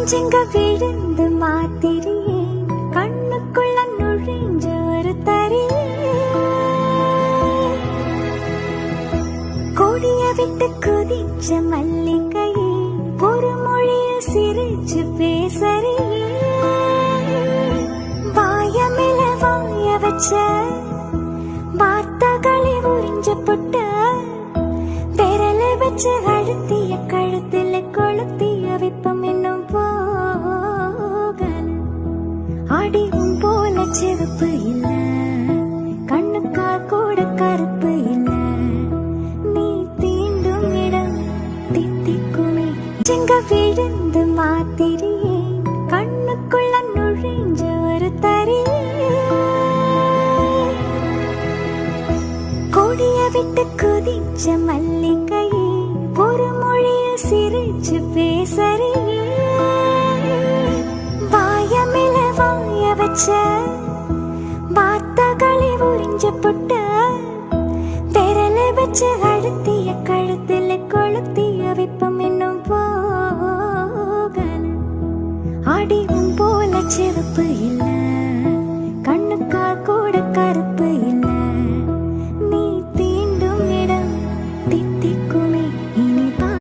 நெஞ்சங்க விழுந்து மாத்திரியே கண்ணுக்குள்ள நுழைஞ்ச ஒரு தரியே கொடிய விட்டு குதிச்ச மல்லிகையே ஒரு மொழியில் சிரிச்சு பேசறியே வாயமில வாய வச்ச வார்த்தைகளை உறிஞ்ச புட்ட விரல வச்சு அழுத்திய கழுத்துல கொளுத்திய விப்பம் இன்னும் போகல அடிவும் போல செவப்பு இல்ல கண்ணுக்கா கூட கருப்பு இல்ல நீ தீண்டும் இடம் தித்திக்குமே செங்க விழுந்து மாத்திரியே கண்ணுக்குள்ள நுழைஞ்ச ஒரு தரியே கொடிய விட்டு குதிச்ச மல்லிகையே ஒரு மொழியில் சிரிச்சு பேசறியே வாயமில வாய வச்ச வார்த்தைகளை உறிஞ்ச புட்ட விரல வச்சு அழுத்திய கழுத்துல கொளுத்திய விப்பம் இன்னும் போகல அடிவும் போல செவப்பு